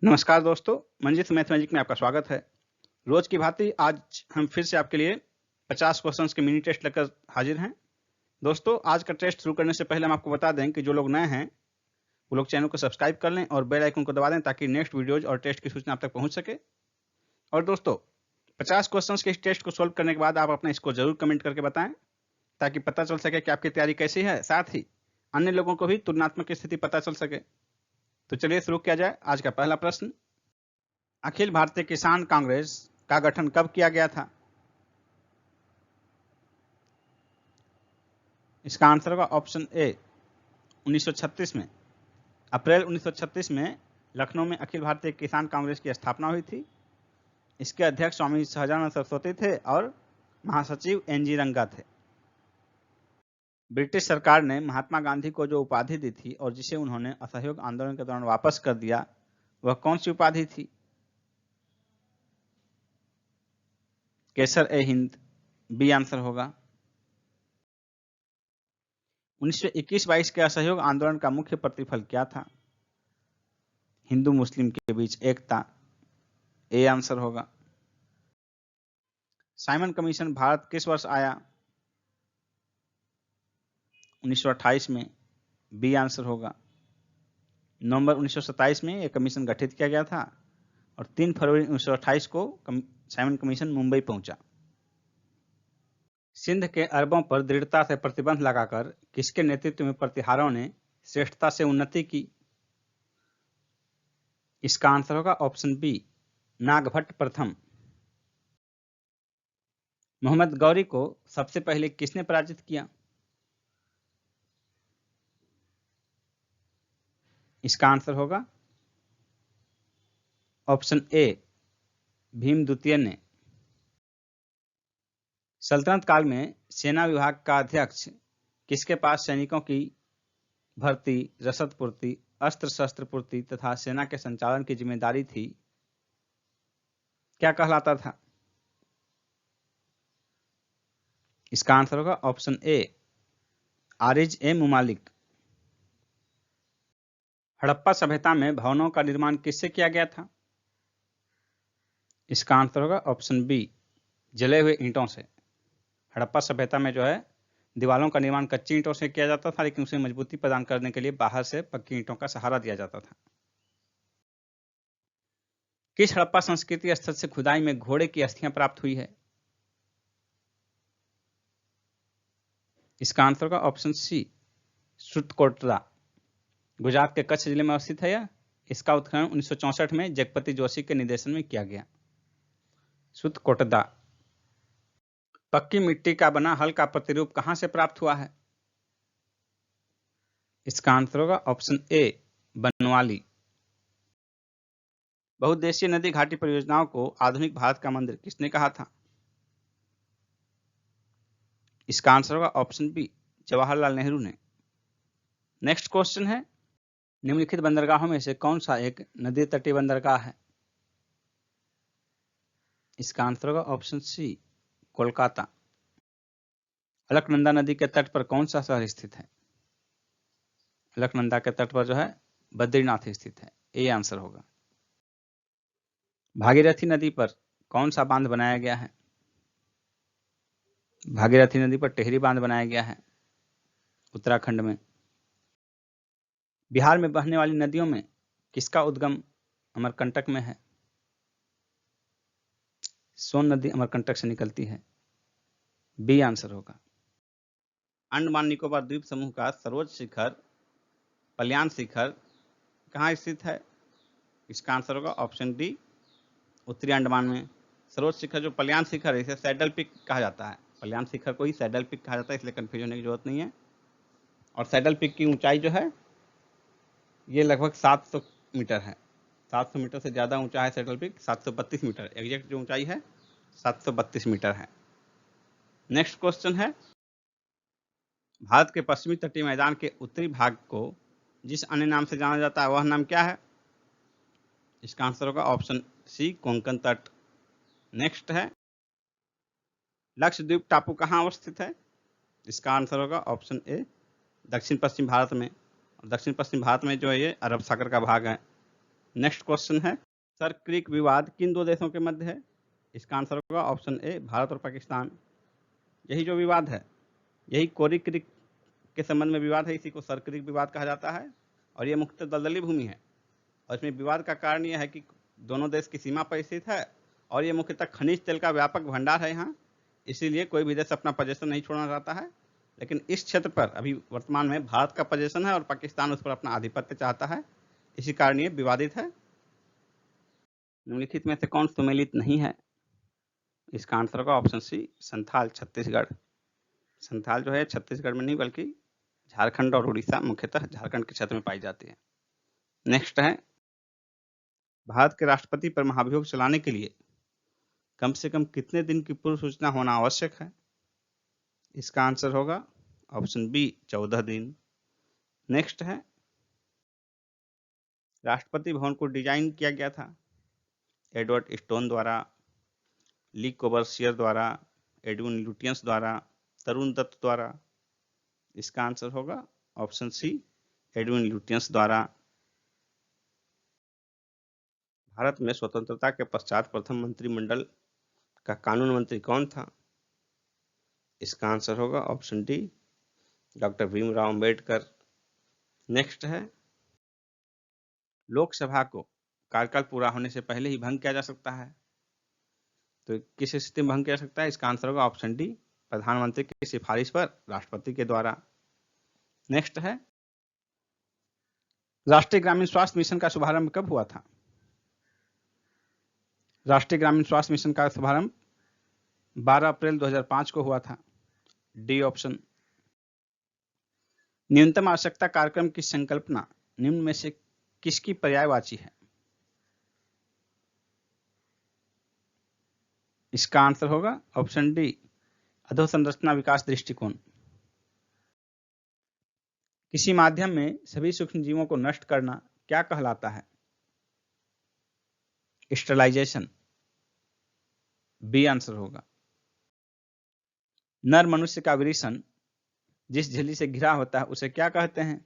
नमस्कार दोस्तों, Manjit math magic में आपका स्वागत है। रोज की भांति आज हम फिर से आपके लिए 50 क्वेश्चंस के मिनी टेस्ट लेकर हाजिर हैं। दोस्तों, आज का टेस्ट शुरू करने से पहले हम आपको बता दें कि जो लोग नए हैं वो लोग चैनल को सब्सक्राइब कर लें और बेल आइकन को दबा दें ताकि नेक्स्ट वीडियोज और टेस्ट की सूचना आप तक पहुंच सके। और दोस्तों, 50 क्वेश्चंस के इस टेस्ट को सोल्व करने के बाद आप अपने इसको जरूर कमेंट करके बताएं ताकि पता चल सके कि आपकी तैयारी कैसी है, साथ ही अन्य लोगों को भी तुलनात्मक स्थिति पता चल सके। तो चलिए शुरू किया जाए। आज का पहला प्रश्न, अखिल भारतीय किसान कांग्रेस का गठन कब किया गया था? इसका आंसर होगा ऑप्शन ए 1936 में। अप्रैल 1936 में लखनऊ में अखिल भारतीय किसान कांग्रेस की स्थापना हुई थी। इसके अध्यक्ष स्वामी सहजानंद सरस्वती थे और महासचिव एनजी रंगा थे। ब्रिटिश सरकार ने महात्मा गांधी को जो उपाधि दी थी और जिसे उन्होंने असहयोग आंदोलन के दौरान वापस कर दिया, वह कौन सी उपाधि थी? केसर ए हिंद बी आंसर होगा। 1921-22 के असहयोग आंदोलन का मुख्य प्रतिफल क्या था? हिंदू मुस्लिम के बीच एकता, ए आंसर होगा। साइमन कमीशन भारत किस वर्ष आया? 1928 में, बी आंसर होगा। नवंबर 1927 में यह कमीशन गठित किया गया था और 3 फरवरी 1928 को साइमन कमीशन मुंबई पहुंचा। सिंध के अरबों पर दृढ़ता से प्रतिबंध लगाकर किसके नेतृत्व में प्रतिहारों ने श्रेष्ठता से उन्नति की? इसका आंसर होगा ऑप्शन बी नागभट्ट प्रथम। मोहम्मद गौरी को सबसे पहले किसने पराजित किया? इसका आंसर होगा ऑप्शन ए भीम द्वितीय ने। सल्तनत काल में सेना विभाग का अध्यक्ष किसके पास सैनिकों की भर्ती, रसद पूर्ति, अस्त्र शस्त्र पूर्ति तथा सेना के संचालन की जिम्मेदारी थी? क्या कहलाता था? इसका आंसर होगा ऑप्शन ए आरिज ए मुमालिक। हड़प्पा सभ्यता में भवनों का निर्माण किससे किया गया था? इसका आंसर होगा ऑप्शन बी जले हुए ईंटों से। हड़प्पा सभ्यता में जो है दीवारों का निर्माण कच्ची ईंटों से किया जाता था, लेकिन उसे मजबूती प्रदान करने के लिए बाहर से पक्की ईंटों का सहारा दिया जाता था। किस हड़प्पा संस्कृति स्थल से खुदाई में घोड़े की अस्थियां प्राप्त हुई है? इसका आंसर होगा ऑप्शन सी श्रुतकोटरा। गुजरात के कच्छ जिले में अवस्थित है यह। इसका उत्खनन 1964 में जगपति जोशी के निर्देशन में किया गया। श्रुतकोटदा। पक्की मिट्टी का बना हल का प्रतिरूप कहां से प्राप्त हुआ है? इसका आंसर होगा ऑप्शन ए बनवाली। बहुउद्देशीय नदी घाटी परियोजनाओं को आधुनिक भारत का मंदिर किसने कहा था? इसका आंसर होगा ऑप्शन बी जवाहरलाल नेहरू ने। नेक्स्ट क्वेश्चन है, निम्नलिखित बंदरगाहों में से कौन सा एक नदी तटीय बंदरगाह है? इसका आंसर होगा ऑप्शन सी कोलकाता। अलकनंदा नदी के तट पर कौन सा शहर स्थित है? अलकनंदा के तट पर जो है बद्रीनाथ स्थित है, ए आंसर होगा। भागीरथी नदी पर कौन सा बांध बनाया गया है? भागीरथी नदी पर टेहरी बांध बनाया गया है, उत्तराखंड में। बिहार में बहने वाली नदियों में किसका उद्गम अमरकंटक में है? सोन नदी अमरकंटक से निकलती है, बी आंसर होगा। अंडमान निकोबार द्वीप समूह का सर्वोच्च शिखर पलियान शिखर कहाँ स्थित है? इसका आंसर होगा ऑप्शन डी उत्तरी अंडमान में। सर्वोच्च शिखर जो पलियान शिखर है इसे सैडल पिक कहा जाता है। पलियान शिखर को ही सैडल पिक कहा जाता है, इसलिए कंफ्यूज होने की जरूरत नहीं है। और सैडल पिक की ऊंचाई जो है ये लगभग 700 मीटर है। 700 मीटर से ज़्यादा ऊंचा है सैडल पिक, 732 मीटर। एग्जैक्ट जो ऊंचाई है 732 मीटर है। नेक्स्ट क्वेश्चन है, भारत के पश्चिमी तटीय मैदान के उत्तरी भाग को जिस अन्य नाम से जाना जाता है वह नाम क्या है? इसका आंसर होगा ऑप्शन सी कोंकण तट। नेक्स्ट है, लक्षद्वीप टापू कहाँ अवस्थित है? इसका आंसर होगा ऑप्शन ए दक्षिण पश्चिम भारत में। और दक्षिण पश्चिम भारत में जो है ये अरब सागर का भाग है। नेक्स्ट क्वेश्चन है, सर क्रीक विवाद किन दो देशों के मध्य है? इसका आंसर होगा ऑप्शन ए, भारत और पाकिस्तान। यही जो विवाद है, यही कोरी क्रीक के संबंध में विवाद है, इसी को सर क्रीक विवाद कहा जाता है। और ये मुख्यतः दलदली भूमि है, और इसमें विवाद का कारण यह है कि दोनों देश की सीमा पर स्थित है, और ये मुख्यतः खनिज तेल का व्यापक भंडार है यहाँ, इसीलिए कोई भी देश अपना पोजीशन नहीं छोड़ना चाहता है। लेकिन इस क्षेत्र पर अभी वर्तमान में भारत का पोजीशन है और पाकिस्तान उस पर अपना आधिपत्य चाहता है, इसी कारण ये विवादित है। निम्नलिखित में से कौन सुमेलित नहीं है? इसका आंसर होगा ऑप्शन सी, संथाल छत्तीसगढ़। संथाल जो है छत्तीसगढ़ में नहीं बल्कि झारखंड और उड़ीसा, मुख्यतः झारखंड के क्षेत्र में पाई जाती है। नेक्स्ट है, भारत के राष्ट्रपति पर महाभियोग चलाने के लिए कम से कम कितने दिन की पूर्व सूचना होना आवश्यक है? इसका आंसर होगा ऑप्शन बी, 14 दिन। नेक्स्ट है, राष्ट्रपति भवन को डिजाइन किया गया था एडवर्ड स्टोन द्वारा, ली कोबर्सियर द्वारा, एडविन लुटियंस द्वारा, तरुण दत्त द्वारा। इसका आंसर होगा ऑप्शन सी, एडविन लुटियंस द्वारा। भारत में स्वतंत्रता के पश्चात प्रथम मंत्रिमंडल का कानून मंत्री कौन था? इसका आंसर होगा option D, doctor Bhimrao Ambedkar. Next है, लोकसभा को कार्यकाल पूरा होने से पहले ही भंग किया जा सकता है, तो किस स्थिति में भंग किया जा सकता है? इसका आंसर होगा ऑप्शन डी, प्रधानमंत्री की सिफारिश पर राष्ट्रपति के द्वारा। नेक्स्ट है, राष्ट्रीय ग्रामीण स्वास्थ्य मिशन का शुभारंभ कब हुआ था? राष्ट्रीय ग्रामीण स्वास्थ्य मिशन का शुभारंभ 12 अप्रैल 2005 को हुआ था, डी ऑप्शन। न्यूनतम आवश्यकता कार्यक्रम की संकल्पना निम्न में से किसकी पर्यायवाची है? इसका आंसर होगा ऑप्शन डी, अधोसंरचना विकास दृष्टिकोण। किसी माध्यम में सभी सूक्ष्म जीवों को नष्ट करना क्या कहलाता है? स्टरलाइजेशन, बी आंसर होगा। नर मनुष्य का वृषण जिस झिल्ली से घिरा होता है उसे क्या कहते हैं?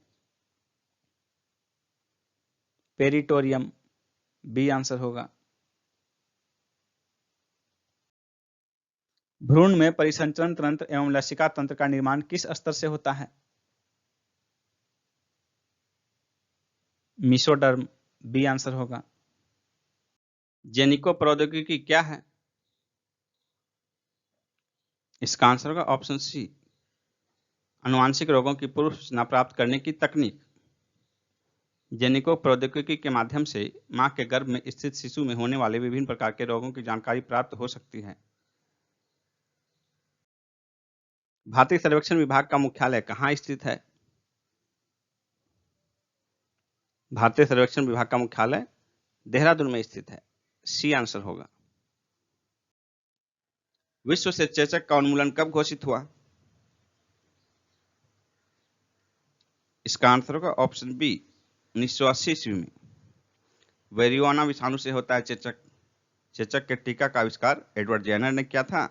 पेरिटोरियम, बी आंसर होगा। भ्रूण में परिसंचरण तंत्र एवं लसिका तंत्र का निर्माण किस स्तर से होता है? मिसोडर्म, बी आंसर होगा। जेनिको प्रौद्योगिकी क्या है? इसका आंसर होगा ऑप्शन सी, आनुवांशिक रोगों की पूर्व सूचना प्राप्त करने की तकनीक। जेनिको प्रौद्योगिकी के माध्यम से मां के गर्भ में स्थित शिशु में होने वाले विभिन्न प्रकार के रोगों की जानकारी प्राप्त हो सकती है। भारतीय सर्वेक्षण विभाग का मुख्यालय कहाँ स्थित है? भारतीय सर्वेक्षण विभाग का मुख्यालय देहरादून में स्थित है, सी आंसर होगा। विश्व से चेचक का उन्मूलन कब घोषित हुआ? इसका आंसर होगा ऑप्शन बी, 1980 ईस्वी में। वेरियोना विषाणु से होता है चेचक। चेचक के टीका का आविष्कार एडवर्ड जेनर ने किया था।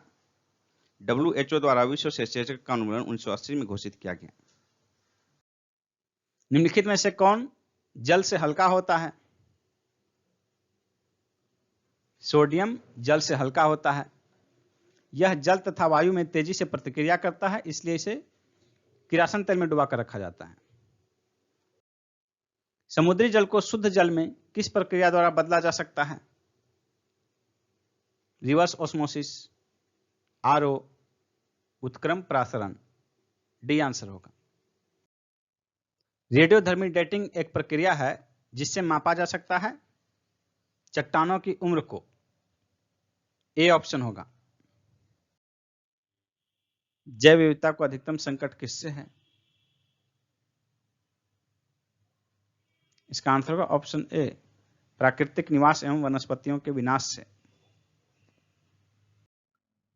WHO द्वारा विश्व से चेचक का उन्मूलन 1980 में घोषित किया गया। निम्नलिखित में से कौन जल से हल्का होता है? सोडियम जल से हल्का होता है। यह जल तथा वायु में तेजी से प्रतिक्रिया करता है, इसलिए इसे किरासन तेल में डुबाकर रखा जाता है। समुद्री जल को शुद्ध जल में किस प्रक्रिया द्वारा बदला जा सकता है? रिवर्स ऑस्मोसिस, RO, उत्क्रम प्रासरण, डी आंसर होगा। रेडियोधर्मी डेटिंग एक प्रक्रिया है जिससे मापा जा सकता है चट्टानों की उम्र को, ए ऑप्शन होगा। जैव विविधता को अधिकतम संकट किससे है? इसका आंसर होगा ऑप्शन ए, प्राकृतिक निवास एवं वनस्पतियों के विनाश से।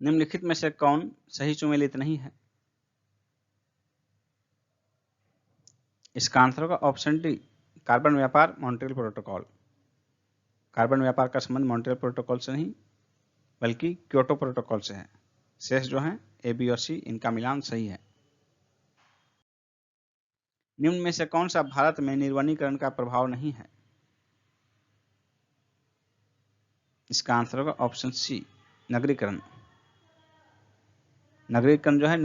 निम्नलिखित में से कौन सही सुमेलित नहीं है? इसका आंसर होगा ऑप्शन डी, कार्बन व्यापार मॉन्ट्रियल प्रोटोकॉल। कार्बन व्यापार का संबंध मॉन्ट्रियल प्रोटोकॉल से नहीं बल्कि क्योटो प्रोटोकॉल से है। शेष जो है ए, बी और सी, इनका मिलान सही है। निम्न में से कौन सा भारत में निर्वनीकरण का प्रभाव नहीं है? इसका आंसर होगा ऑप्शन सी, नगरीकरण। नगरीकरण जो है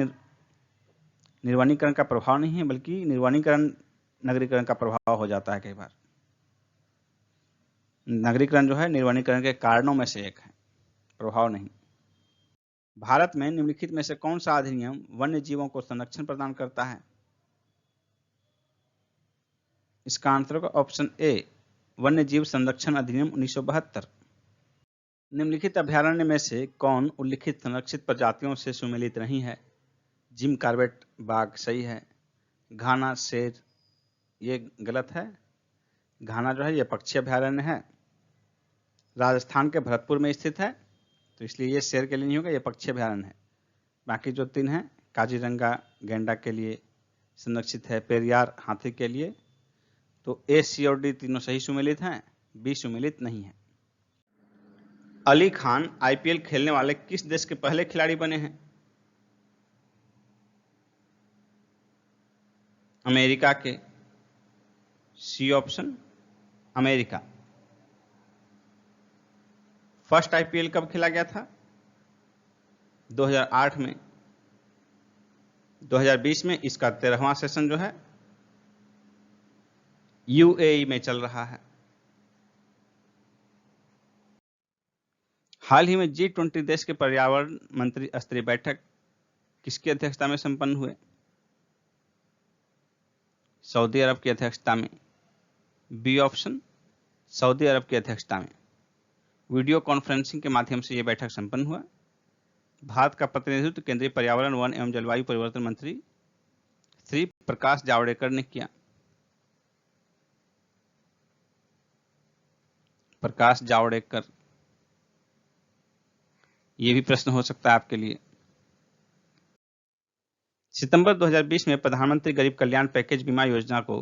निर्वनीकरण का प्रभाव नहीं है, बल्कि निर्वनीकरण नगरीकरण का प्रभाव हो जाता है कई बार। नगरीकरण जो है निर्वनीकरण के कारणों में से एक है, प्रभाव नहीं। भारत में निम्नलिखित में से कौन सा अधिनियम वन्य जीवों को संरक्षण प्रदान करता है? इसका आंसर होगा ऑप्शन ए, वन्य जीव संरक्षण अधिनियम 1972। निम्नलिखित अभ्यारण्य में से कौन उल्लिखित संरक्षित प्रजातियों से सुमेलित नहीं है? जिम कॉर्बेट बाघ सही है, घाना शेर ये गलत है। घाना जो है ये पक्षी अभ्यारण्य है, राजस्थान के भरतपुर में स्थित है, तो इसलिए ये शेर के लिए नहीं होगा, ये पक्षी अभ्यारण्य है। बाकी जो 3 हैं, काजीरंगा गैंडा के लिए संरक्षित है, पेरियार हाथी के लिए, तो ए, सी और डी तीनों सही सुमेलित हैं, बी सुमेलित नहीं है। अली खान आईपीएल खेलने वाले किस देश के पहले खिलाड़ी बने हैं? अमेरिका के, C option, America. First IPL कब खेला गया था? 2008 में। 2020 में इसका 13वां सेशन जो है यूएई में चल रहा है। हाल ही में G20 देश के पर्यावरण मंत्री स्तरीय बैठक किसकी अध्यक्षता में संपन्न हुए? सऊदी अरब की अध्यक्षता में, बी ऑप्शन, सऊदी अरब की अध्यक्षता में। वीडियो कॉन्फ्रेंसिंग के माध्यम से यह बैठक संपन्न हुआ। भारत का प्रतिनिधित्व केंद्रीय पर्यावरण, वन एवं जलवायु परिवर्तन मंत्री श्री प्रकाश जावड़ेकर ने किया। प्रकाश जावड़ेकर, ये भी प्रश्न हो सकता है आपके लिए। सितंबर 2020 में प्रधानमंत्री गरीब कल्याण पैकेज बीमा योजना को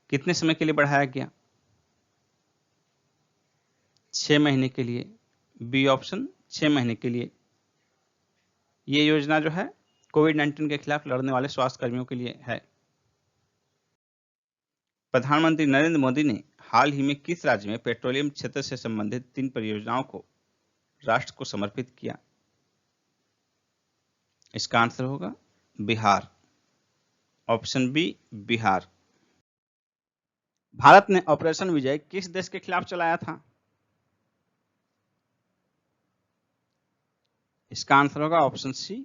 कितने समय के लिए बढ़ाया गया? 6 महीने के लिए, बी ऑप्शन, 6 महीने के लिए। ये योजना जो है कोविड-19 के खिलाफ लड़ने वाले स्वास्थ्य कर्मियों के लिए है। प्रधानमंत्री नरेंद्र मोदी ने हाल ही में किस राज्य में पेट्रोलियम क्षेत्र से संबंधित 3 परियोजनाओं को राष्ट्र को समर्पित किया? इसका आंसर होगा बिहार, ऑप्शन बी, बिहार। भारत ने ऑपरेशन विजय किस देश के खिलाफ चलाया था? इसका आंसर होगा ऑप्शन सी,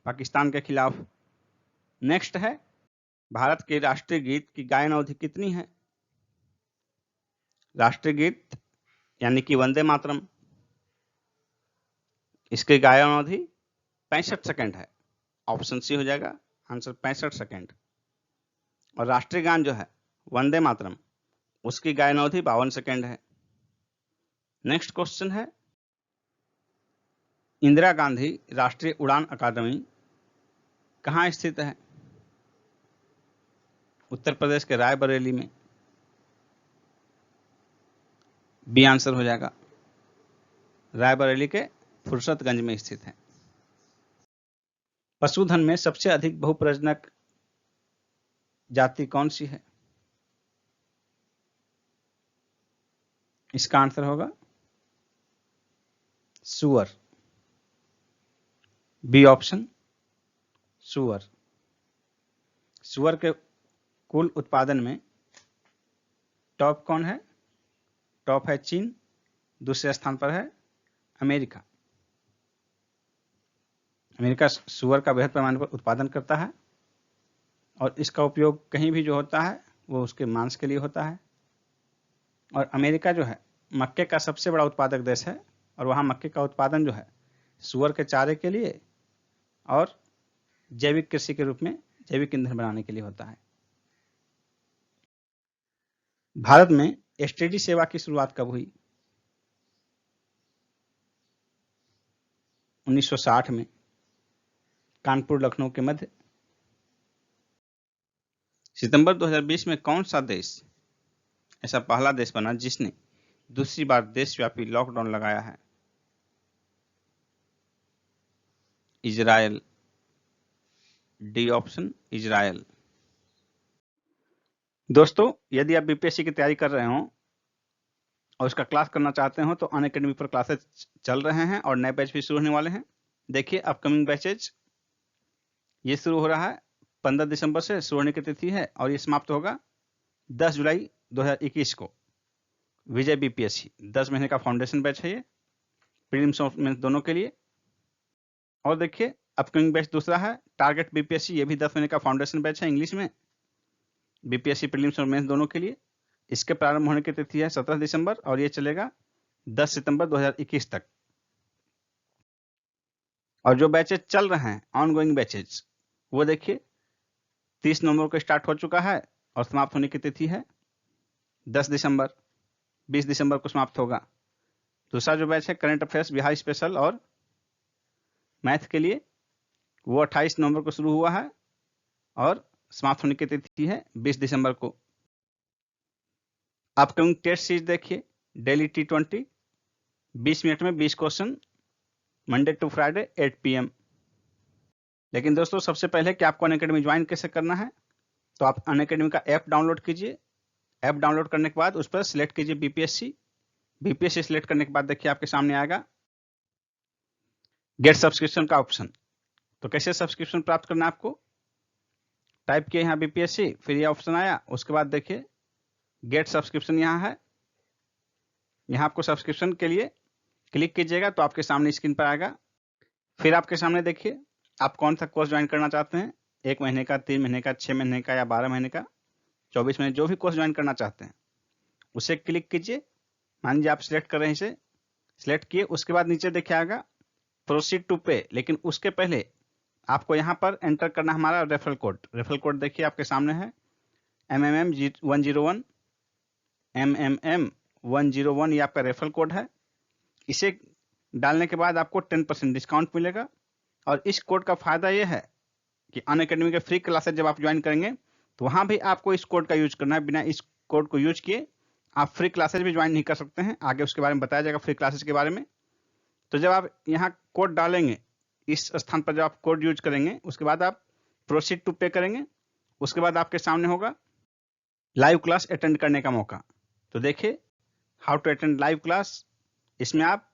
पाकिस्तान के खिलाफ। नेक्स्ट है, भारत के राष्ट्रीय गीत की गायन अवधि कितनी है? राष्ट्रीय गीत यानी कि वंदे मातरम, इसकी गायन अवधि 65 सेकंड है, ऑप्शन सी हो जाएगा आंसर, 65 सेकंड। और राष्ट्रीय गान जो है वंदे मातरम, उसकी गायन अवधि 52 सेकंड है। नेक्स्ट क्वेश्चन है, इंदिरा गांधी राष्ट्रीय उड़ान अकादमी कहाँ स्थित है? उत्तर प्रदेश के रायबरेली में, बी आंसर हो जाएगा, रायबरेली के फुर्सतगंज में स्थित है। पशुधन में सबसे अधिक बहुप्रजनक जाति कौन सी है? इसका आंसर होगा सुअर, बी ऑप्शन, सुअर। सुअर के कुल उत्पादन में टॉप कौन है? टॉप है चीन, दूसरे स्थान पर है अमेरिका। अमेरिका सुअर का बृहद पैमाने पर उत्पादन करता है और इसका उपयोग कहीं भी जो होता है वो उसके मांस के लिए होता है। और अमेरिका जो है मक्के का सबसे बड़ा उत्पादक देश है और वहाँ मक्के का उत्पादन जो है सुअर के चारे के लिए और जैविक कृषि के रूप में जैविक ईंधन बनाने के लिए होता है। भारत में एसटीडी सेवा की शुरुआत कब हुई? 1960 में, कानपुर लखनऊ के मध्य। सितंबर 2020 में कौन सा देश ऐसा पहला देश बना जिसने दूसरी बार देशव्यापी लॉकडाउन लगाया है? Israel, D option, Israel. दोस्तों, यदि आप बीपीएससी की तैयारी कर रहे हो और उसका क्लास करना चाहते हो तो अनअकैडमी पर क्लासेस चल रहे हैं और नए बैच भी शुरू होने वाले हैं। देखिए अपकमिंग बैचेज ये शुरू हो रहा है 15 दिसंबर से शुरू होने की तिथि है और ये समाप्त होगा 10 जुलाई 2021 को। विजय बीपीएससी 10 महीने का फाउंडेशन बैच है ये, प्रीलिम्स और मेंस दोनों के लिए। और देखिए अपकमिंग बैच दूसरा है टारगेट बीपीएससी, ये भी 10 महीने का फाउंडेशन बैच है इंग्लिश में, बीपीएससी प्रीलिम्स और मेंस दोनों के लिए। इसके प्रारंभ होने की तिथि है 17 दिसंबर और ये चलेगा 10 सितंबर 2021 तक। और जो बैचेज चल रहे हैं ऑनगोइंग बैचेज वो देखिए 30 नवंबर को स्टार्ट हो चुका है और समाप्त होने की तिथि है 10 दिसंबर, 20 दिसंबर को समाप्त होगा। दूसरा जो बैच है करंट अफेयर्स बिहार स्पेशल और मैथ के लिए वो 28 नवंबर को शुरू हुआ है और समाप्त होने की तिथि है 20 दिसंबर को। अपकमिंग टेस्ट सीरीज देखिए डेली T20 20 मिनट में 20 question, Monday to Friday 8 PM। लेकिन दोस्तों सबसे पहले कि आपको अनअकैडमी ज्वाइन कैसे करना है, तो आप अनअकैडमी का ऐप डाउनलोड कीजिए। ऐप डाउनलोड करने के बाद उस पर सिलेक्ट कीजिए बीपीएससी। बीपीएससी सिलेक्ट करने के बाद देखिए आपके सामने आएगा गेट सब्सक्रिप्शन का ऑप्शन। तो कैसे सब्सक्रिप्शन प्राप्त करना है आपको, टाइप किए यहाँ बीपीएससी, फिर ये ऑप्शन आया, उसके बाद देखिए गेट सब्सक्रिप्शन यहाँ है। यहाँ आपको सब्सक्रिप्शन के लिए क्लिक कीजिएगा तो आपके सामने स्क्रीन पर आएगा। फिर आपके सामने देखिए आप कौन सा कोर्स ज्वाइन करना चाहते हैं, 1 महीने का, 3 महीने का, 6 महीने का या 12 महीने का, 24 महीने, जो भी कोर्स ज्वाइन करना चाहते हैं उसे क्लिक कीजिए। मान लीजिए आप सिलेक्ट कर रहे हैं इसे, सिलेक्ट किए, उसके बाद नीचे देखिए आएगा प्रोसीड टू पे। लेकिन उसके पहले आपको यहाँ पर एंटर करना हमारा रेफरल कोड। रेफरल कोड देखिए आपके सामने है MMM101, MMM101 ये आपका रेफरल कोड है। इसे डालने के बाद आपको 10% डिस्काउंट मिलेगा। और इस कोड का फायदा यह है कि अनअकैडमी के फ्री क्लासेस जब आप ज्वाइन करेंगे तो वहां भी आपको इस कोड का यूज करना है। बिना इस कोड को यूज किए आप फ्री क्लासेस भी ज्वाइन नहीं कर सकते हैं। आगे उसके बारे में बताया जाएगा फ्री क्लासेस के बारे में। तो जब आप यहाँ कोड डालेंगे, इस स्थान पर जब आप कोड यूज करेंगे, उसके बाद आप प्रोसीड टू पे करेंगे, उसके बाद आपके सामने होगा लाइव क्लास अटेंड करने का मौका। तो देखिए how to attend live class, इसमें आप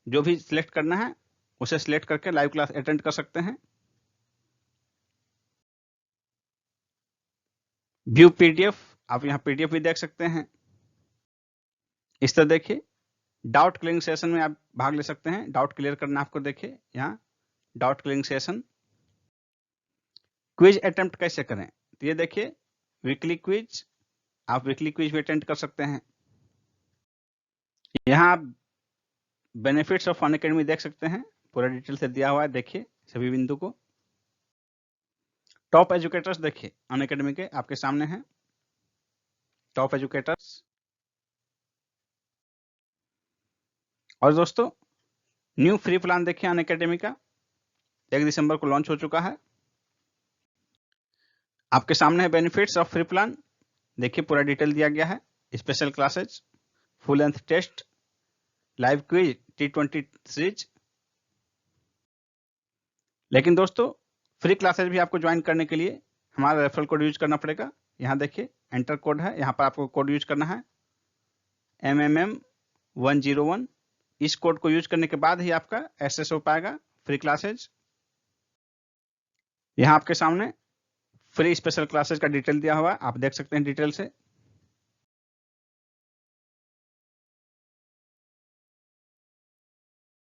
जो भी सिलेक्ट करना है उसे सिलेक्ट करके लाइव क्लास अटेंड कर सकते हैं। व्यू पीडीएफ, आप यहाँ पीडीएफ भी देख सकते हैं। इस तरह देखिए डाउट क्लियरिंग सेशन में आप भाग ले सकते हैं। डाउट क्लियर करना आपको, देखिए यहाँ doubt clearing session. Quiz attempt कैसे करें, तो ये देखिए वीकली क्विज, आप वीकली क्विज भी अटेंड कर सकते हैं। यहाँ आप बेनिफिट्स ऑफ अनअकैडमी देख सकते हैं, पूरा डिटेल से दिया हुआ है, देखिए सभी बिंदु को। टॉप एजुकेटर्स देखिए अनअकैडमी के आपके सामने हैं, टॉप एजुकेटर्स। और दोस्तों न्यू फ्री प्लान देखिए अनअकैडमी का 1 दिसंबर को लॉन्च हो चुका है। आपके सामने है बेनिफिट्स ऑफ फ्री प्लान, देखिए पूरा डिटेल दिया गया है। Special classes, full length test, live quiz, T20 series. लेकिन दोस्तों फ्री क्लासेज भी आपको ज्वाइन करने के लिए हमारा रेफरल कोड यूज करना पड़ेगा। यहाँ देखिए एंटर कोड है, यहाँ पर आपको कोड यूज करना है MMM101। इस कोड को यूज करने के बाद ही आपका एक्सेस हो पाएगा फ्री क्लासेज। यहाँ आपके सामने फ्री स्पेशल क्लासेज का डिटेल दिया हुआ है, आप देख सकते हैं डिटेल से।